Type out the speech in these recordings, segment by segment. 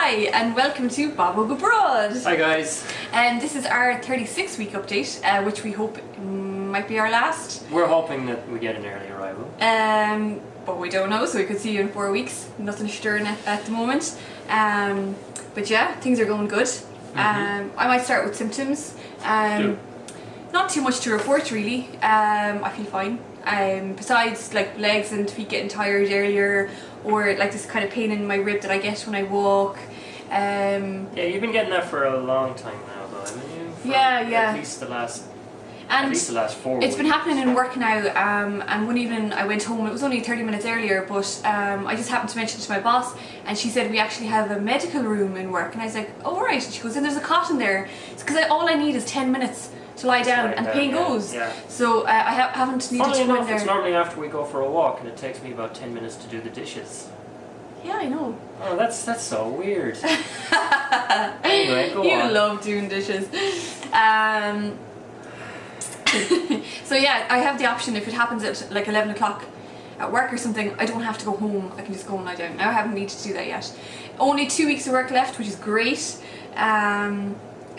Hi and welcome to Bob Go Abroad. Hi guys. And this is our 36-week update, which we hope might be our last. We're hoping that we get an early arrival. But we don't know, so we could see you in 4 weeks. Nothing stirring at the moment. But yeah, things are going good. I might start with symptoms. Not too much to report really. I feel fine. Besides like legs and feet getting tired earlier, or like this kind of pain in my rib that I get when I walk. Yeah, you've been getting that for a long time now, though, haven't you? At least the last 4 weeks. It's been happening in work now, and one evening I went home. It was only 30 minutes earlier, but I just happened to mention it to my boss, and she said we actually have a medical room in work, and I was like, oh right. And she goes, and there's a cot in there. It's because all I need is 10 minutes to lie down and the pain goes. Yeah. So I haven't needed to go in there. It's normally after we go for a walk, and it takes me about 10 minutes to do the dishes. Yeah, I know. Oh, that's so weird. Anyway, go on. You love doing dishes. So yeah, I have the option if it happens at like 11 o'clock at work or something, I don't have to go home. I can just go and lie down. Now I haven't needed to do that yet. Only 2 weeks of work left, which is great.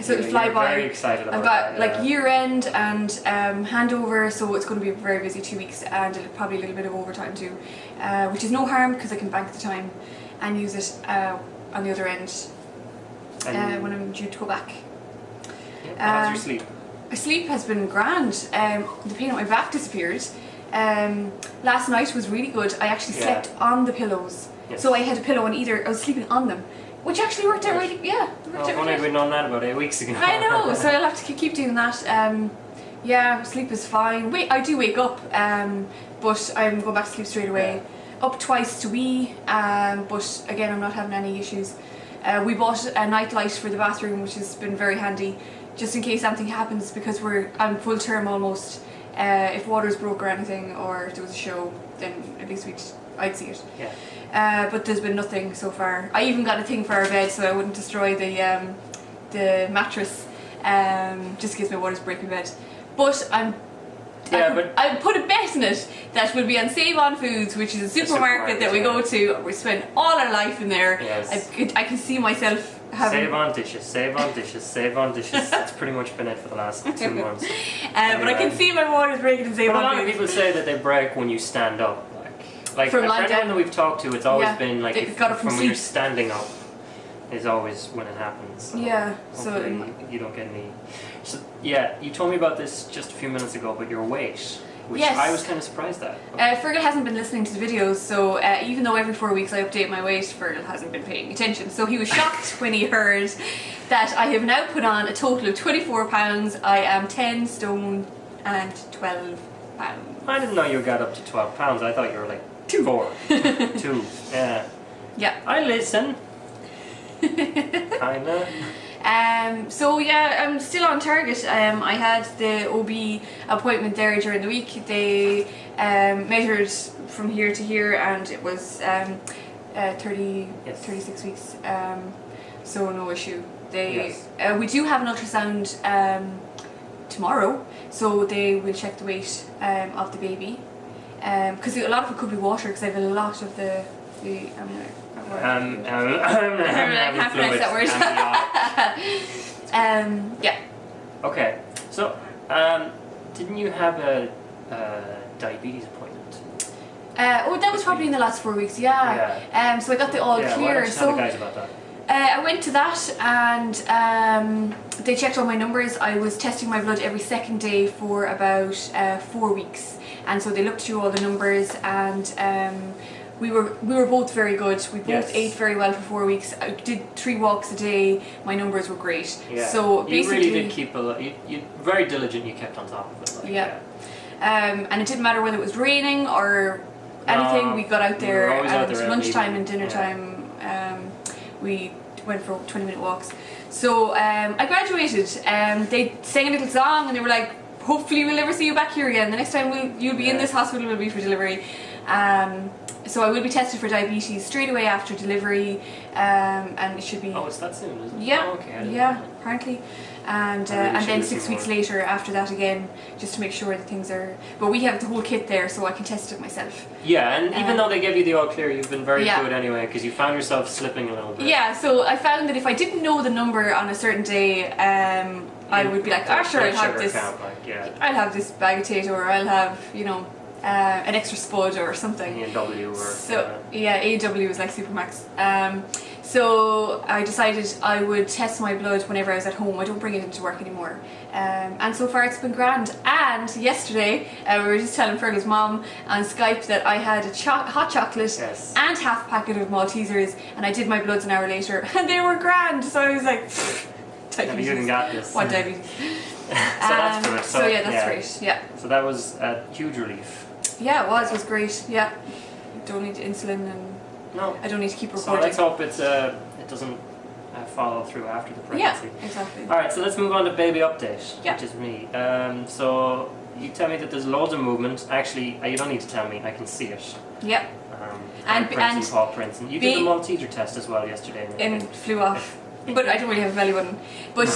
So it'll fly by. Very excited about I've got that, like year end and handover, so it's going to be a very busy 2 weeks, and probably a little bit of overtime too, which is no harm because I can bank the time and use it on the other end when I'm due to go back. How's your sleep? My sleep has been grand. The pain on my back disappeared. Last night was really good. I actually slept on the pillows. Yes. So I had a pillow on either. I was sleeping on them, which actually worked out really. Yeah. I've only been on that about 8 weeks ago. I know. So I'll have to keep doing that. Yeah, sleep is fine. I do wake up, but I'm going back to sleep straight away. Yeah. Up twice to wee, but again I'm not having any issues. We bought a night light for the bathroom, which has been very handy, just in case something happens, because I'm full term almost. If water's broke or anything, or if there was a show, then at least I'd see it. Yeah. But there's been nothing so far. I even got a thing for our bed so I wouldn't destroy the mattress, just in case my water's breaking bed. But I put a bet in it that will be on Save On Foods, which is a supermarket that we go to. We spend all our life in there. Yes. I can see myself having... Save on dishes, save on dishes, save on dishes. That's pretty much been it for the last 2 months. But I can see my water's breaking and Save On Foods. But a lot of people say that they break when you stand up. Like from everyone that we've talked to, it's always been like from when you're standing up is always when it happens. So you don't get any. So yeah, you told me about this just a few minutes ago, but your weight, which I was kind of surprised at. Fergal hasn't been listening to the videos, so even though every 4 weeks I update my weight, Fergal hasn't been paying attention. So he was shocked when he heard that I have now put on a total of 24 pounds. I am 10 stone and 12 pounds. I didn't know you got up to 12 pounds. I thought you were like 4. 2. Yeah. Yeah. I listen. Kinda. So yeah, I'm still on target. I had the OB appointment there during the week. They measured from here to here, and it was 36 weeks. So no issue. We do have an ultrasound tomorrow, so they will check the weight of the baby. Because a lot of it could be water, because I have a lot of the yeah. Okay, so didn't you have a diabetes appointment? That was probably in the last 4 weeks. Yeah. So I got the all clear. Why don't you tell the guys about that? I went to that, and they checked all my numbers. I was testing my blood every second day for about 4 weeks, and so they looked through all the numbers, and we were both very good. We both ate very well for 4 weeks. I did 3 walks a day. My numbers were great. Yeah. So basically, you really did keep you very diligent. You kept on top of it. And it didn't matter whether it was raining or anything. We got out there at lunchtime and dinner time. We went for 20-minute walks. So I graduated. They sang a little song, and they were like, hopefully we'll never see you back here again. The next time you'll be in this hospital will be for delivery. So I will be tested for diabetes straight away after delivery, and it should be. Oh, it's that soon, isn't it? Yeah, Oh, okay, yeah, apparently, and really then should 6 listen weeks more. later after that again, just to make sure that things are. But we have the whole kit there, so I can test it myself. Yeah, and even though they gave you the all clear, you've been very Yeah. good anyway, because you found yourself slipping a little bit. Yeah, so I found that if I didn't know the number on a certain day, I would be like, sure, I'll have Sugar this. count, like, yeah. I'll have this bag of potato, or I'll have, an extra spud or something. A&W or... So yeah, AW was like Supermax. So I decided I would test my blood whenever I was at home. I don't bring it into work anymore. And so far it's been grand. And yesterday we were just telling Fergal's mom on Skype that I had a hot chocolate Yes. and half a packet of Maltesers, and I did my bloods an hour later, and they were grand. So I was like, Have you even got this? What diabetes? So that's good. So yeah, that's great. Yeah. So that was a huge relief. Yeah, it was great. Yeah. Don't need insulin, and No. I don't need to keep So reporting. let's hope it doesn't follow through after the pregnancy. Yeah, exactly. Alright, so let's move on to baby update, Yeah. which is me. So you tell me that there's loads of movement. Actually, you don't need to tell me, I can see it. Yep. And And- Paul Princeton. You did the Malteser test as well yesterday. And flew off. But I don't really have a belly button. But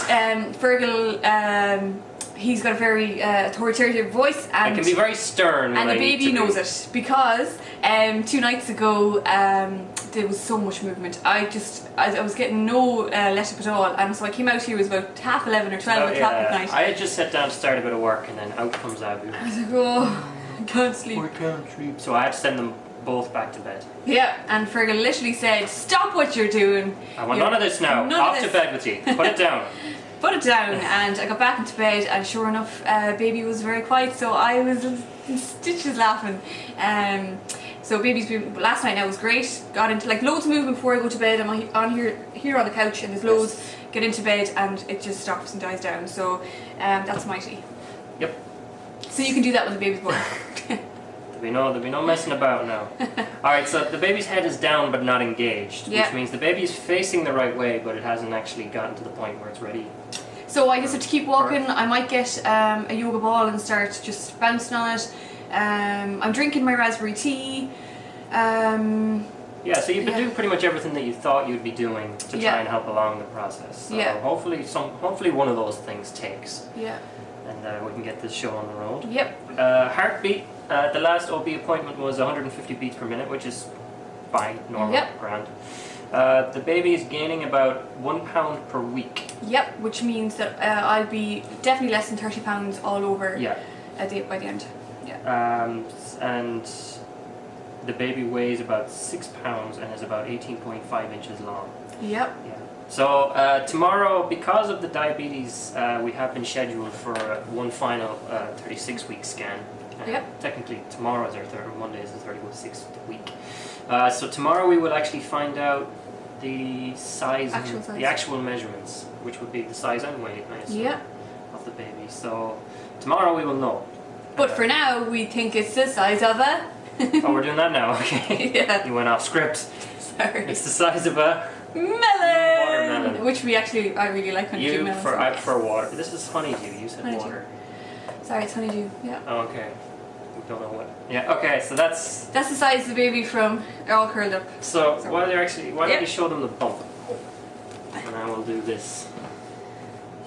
Fergal, he's got a very authoritative voice, I and can be very stern. and when the I need baby to knows be. it, because 2 nights ago there was so much movement. I was getting no let up at all, and so I came out here. It was about 11:30 or 12 o'clock at night. I had just sat down to start a bit of work, and then out comes Abu. I was like, oh, I can't sleep. I can't sleep. So I had to send them both back to bed. Yeah, and Fergal literally said, "Stop what you're doing. I want You're- none of this now. none of Off to this." bed with you. Put it down. Put it down." And I got back into bed, and sure enough, baby was very quiet, so I was in stitches laughing. So baby's been, last night now was great. Got into like loads of movement before I go to bed. I'm on here on the couch, and there's loads. Get into bed, and it just stops and dies down. So that's mighty. Yep. So you can do that when the baby's born. There'll be no messing about now. Alright, so the baby's head is down but not engaged, Yeah. which means the baby's facing the right way, but it hasn't actually gotten to the point where it's ready. So I just have to keep walking. I might get a yoga ball and start just bouncing on it. I'm drinking my raspberry tea. Yeah, so you've been Yeah. doing pretty much everything that you thought you'd be doing to try Yeah. and help along the process. So Yeah. hopefully one of those things takes, Yeah. and we can get this show on the road. Yep. Heartbeat. The last OB appointment was 150 beats per minute, which is fine, normal, Yep. grand. The baby is gaining about 1 pound per week. Yep. Which means that I'll be definitely less than 30 pounds all over. Yeah. By the end. Yeah. And the baby weighs about 6 pounds and is about 18.5 inches long. Yep. Yeah. So tomorrow, because of the diabetes, we have been scheduled for one final 36-week scan. Yep. Technically, tomorrow is our third, Monday is the 36th week. So tomorrow we will actually find out the size, Actual size. the actual measurements, which would be the size and weight, I assume, Yeah. of the baby. So tomorrow we will know. But for now, we think it's the size of a. Oh, we're doing that now. Okay. Yeah. You went off script. Sorry. It's the size of a Melon. Watermelon. Which I really like honeydew you melons. for water. This is honeydew. You said Honeydew. water. Sorry, it's honeydew. Yeah. Oh, okay. We don't know what. Yeah. Okay. So that's. That's the size of the baby from all curled up. So Sorry. why don't Yeah. you show them the bump? And I will do this.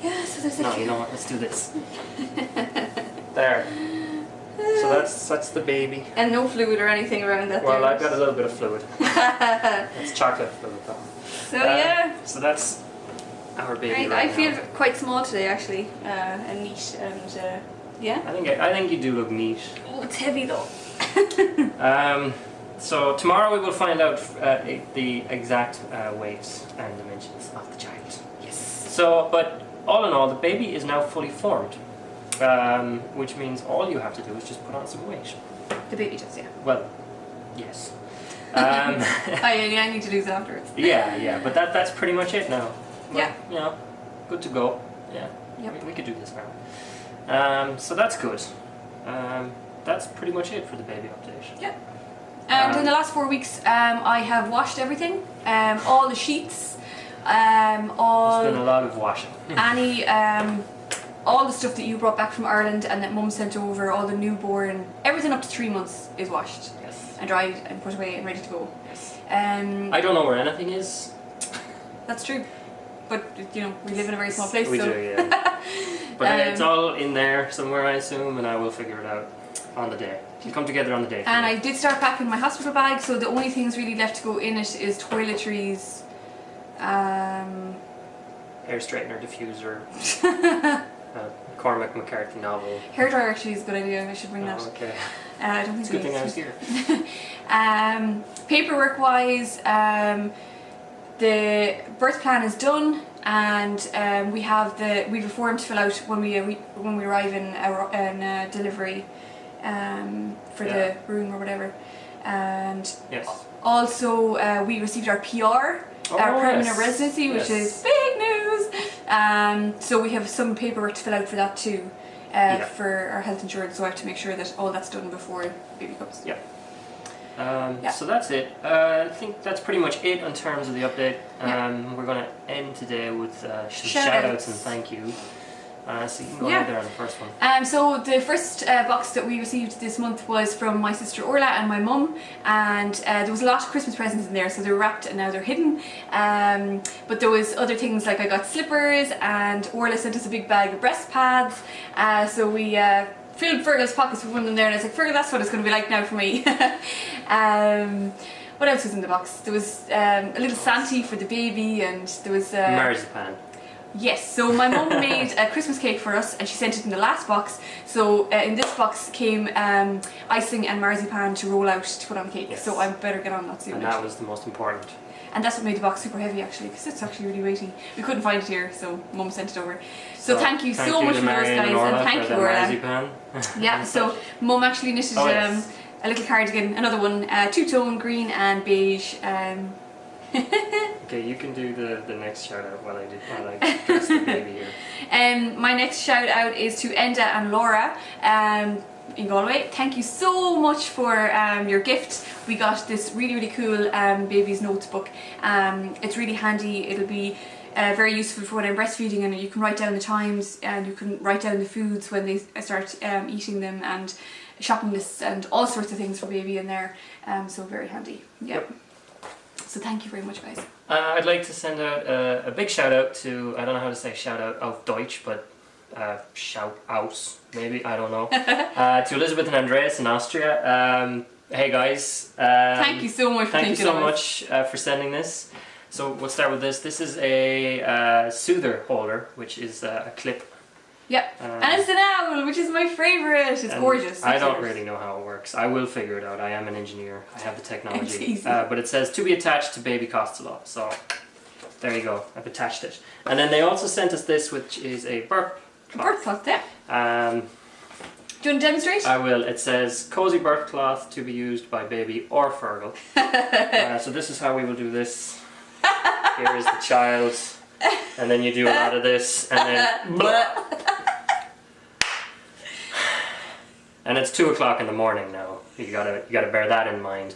Yeah. So there's a. No, you know what? Let's do this. There. So that's the baby. And no fluid or anything around that. Well, there. I've got a little bit of fluid. It's chocolate fluid though. So yeah. So that's our baby. I right feel now. quite small today actually, and neat, and yeah. I think you do look neat. Oh, it's heavy though. So tomorrow we will find out the exact weight and dimensions of the child. Yes. So, but all in all, the baby is now fully formed, which means all you have to do is just put on some weight. The baby does, yeah. Well, yes. I need to lose afterwards. Yeah, but that's pretty much it now. Well, Yeah. You know, good to go. Yeah. Yep. We could do this now. So that's good. That's pretty much it for the baby update. Yeah. And in the last 4 weeks, I have washed everything, all the sheets, all There's been a lot of washing. Annie, all the stuff that you brought back from Ireland and that Mum sent over, all the newborn, everything up to 3 months is washed. Yes. and dried and put away and ready to go. Yes. I don't know where anything is. That's true, but we live in a very small place. We so. do, yeah. But it's all in there somewhere, I assume, and I will figure it out on the day. It'll come together on the day. And I did start packing my hospital bag, so the only things really left to go in it is toiletries, hair straightener, diffuser, Cormac McCarthy novel. Hairdryer actually is a good idea. I should bring that. Okay. I don't think it's a good thing I was here. Paperwork wise, the birth plan is done, and we have a form to fill out when we arrive in delivery for the room or whatever. And also we received our PR. Our permanent residency, which is big news. So we have some paperwork to fill out for that too, for our health insurance. So I have to make sure that all that's done before baby comes. Yeah. So that's it. I think that's pretty much it in terms of the update. We're going to end today with some shout outs and thank you. So you can go ahead there on the first one. So the first box that we received this month was from my sister Orla and my mum, and there was a lot of Christmas presents in there, so they're wrapped and now they're hidden. But there was other things, like I got slippers, and Orla sent us a big bag of breast pads, so we filled Fergal's pockets with one of them there, and I was like, Fergal, that's what it's going to be like now for me. What else was in the box? There was a little Santy for the baby, and there was marzipan. Yes, so my mum made a Christmas cake for us and she sent it in the last box. So in this box came icing and marzipan to roll out to put on the cake. So I better get on that soon. And that was the most important. And that's what made the box super heavy actually, because it's actually really weighty. We couldn't find it here, so Mum sent it over. So thank you so much for yours, guys, and thank you, Orla. Yeah, so Mum actually knitted a little cardigan, another one, two-tone, green and beige. Okay, you can do the next shout out while I dress the baby here. My next shout out is to Enda and Laura in Galway. Thank you so much for your gift. We got this really cool baby's notes book. It's really handy. It'll be very useful for when I'm breastfeeding, and you can write down the times and you can write down the foods when they start eating them, and shopping lists and all sorts of things for baby in there. So very handy. Yep. So thank you very much, guys. I'd like to send out a big shout out to, I don't know how to say shout out auf Deutsch, but shout outs, maybe, I don't know. To Elizabeth and Andreas in Austria. Hey guys. Thank you so much for thinking of us. Thank you so much for sending this. So we'll start with this. This is a soother holder, which is a clip. Yep, and it's an owl, which is my favourite. It's gorgeous. I don't really know how it works. I will figure it out. I am an engineer. I have the technology. It's easy. But it says to be attached to baby costs a lot. So there you go. I've attached it. And then they also sent us this, which is a birth cloth. Birth cloth, yeah. Do you want to demonstrate? I will. It says cozy birth cloth to be used by baby or Fergal. So this is how we will do this. Here is the child. And then you do a lot of this, and then and it's 2 o'clock in the morning now. You gotta bear that in mind.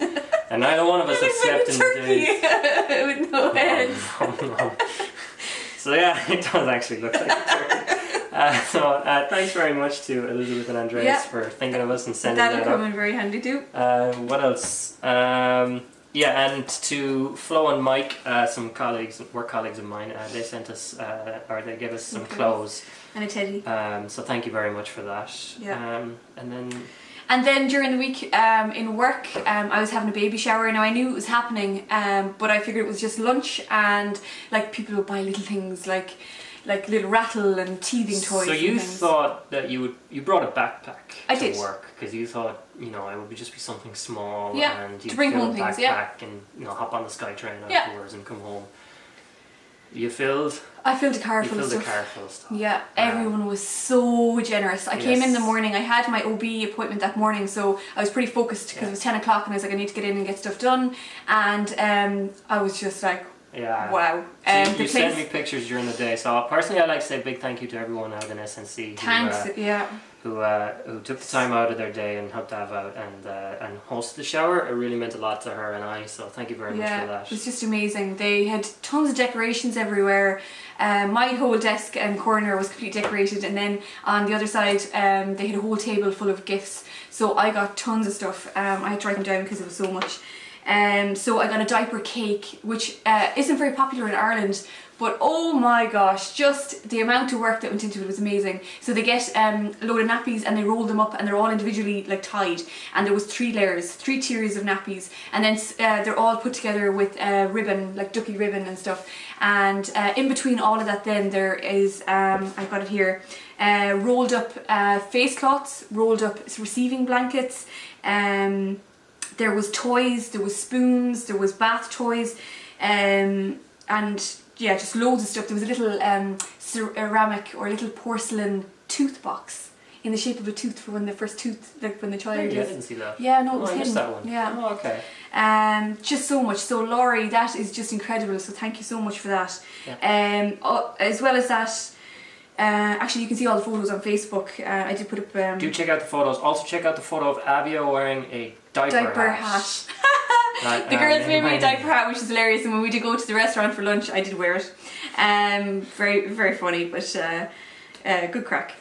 And neither one of us have slept in the day. With no heads. No. So yeah, it does actually look like a turkey. Thanks very much to Elizabeth and Andreas for thinking of us and sending that up. That'll come in very handy too. What else? Yeah, and to Flo and Mike, some work colleagues of mine, they sent us, or they gave us some clothes. And a teddy. So thank you very much for that. Yeah. And then during the week in work, I was having a baby shower. Now I knew it was happening, but I figured it was just lunch, and like people would buy little things like little rattle and teething toys. So you thought that you brought a backpack to work, because you thought, it would just be something small, and you'd bring fill home a things, backpack and hop on the SkyTrain afterwards and come home. I filled a car full of stuff. Yeah, everyone was so generous. I came in the morning, I had my OB appointment that morning, so I was pretty focused because it was 10 o'clock and I was like, I need to get in and get stuff done, and I was just like, wow. You sent me pictures during the day, so personally I'd like to say a big thank you to everyone out in SNC who took the time out of their day and helped Av out and hosted the shower. It really meant a lot to her and I, so thank you very much for that. It was just amazing. They had tons of decorations everywhere. My whole desk and corner was completely decorated, and then on the other side they had a whole table full of gifts, so I got tons of stuff. I had to write them down because it was so much. So I got a diaper cake, which isn't very popular in Ireland, but oh my gosh, just the amount of work that went into it was amazing. So they get a load of nappies and they roll them up, and they're all individually like tied, and there was 3 layers, 3 tiers of nappies, and then they're all put together with ribbon, like ducky ribbon and stuff. And in between all of that then there is, I've got it here, rolled up face cloths, rolled up receiving blankets, there was toys, there was spoons, there was bath toys, and yeah, just loads of stuff. There was a little ceramic or a little porcelain tooth box in the shape of a tooth for when the first tooth, like when the child Really? I is. didn't see that. Yeah, no, it was I hidden. missed that one. Yeah. Oh, okay. Just so much. So Laurie, that is just incredible. So thank you so much for that. Yeah. As well as that, actually you can see all the photos on Facebook. I did put up. Do check out the photos. Also check out the photo of Abia wearing a diaper hat. The girls made me a diaper hat, which is hilarious, and when we did go to the restaurant for lunch I did wear it. Very, very funny, but good crack.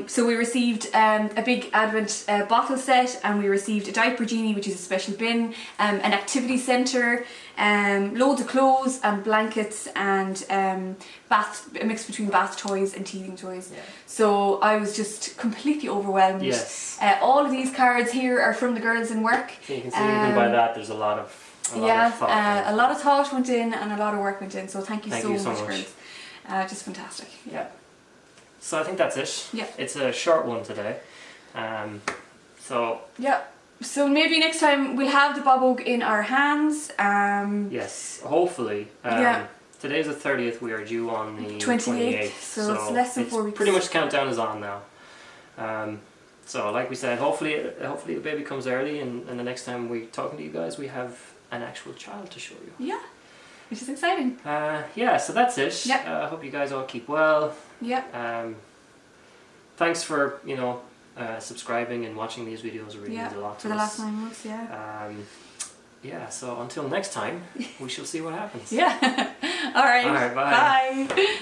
So we received a big Advent bottle set, and we received a diaper genie, which is a special bin, an activity centre, loads of clothes and blankets, and a mix between bath toys and teething toys. Yeah. So I was just completely overwhelmed. Yes. All of these cards here are from the girls in work. So you can see even by that there's a lot of thought. A lot of thought went in and a lot of work went in, so thank you so much, girls. Just fantastic. Yeah. So I think that's it. Yeah. It's a short one today. Yeah. So maybe next time we'll have the Bob Oak in our hands. Yes, hopefully. Yeah. Today's the 30th, we are due on the 28th, so it's less than 4 weeks. Pretty much the countdown is on now. So like we said, hopefully the baby comes early, and the next time we're talking to you guys we have an actual child to show you. Yeah, which is exciting. Yeah, so that's it. Yeah. I hope you guys all keep well. Yeah. Thanks for, subscribing and watching these videos. It really means a lot to for the us. last 9 months, yeah. Yeah, so until next time, we shall see what happens. Yeah. Alright. Alright, bye. Bye.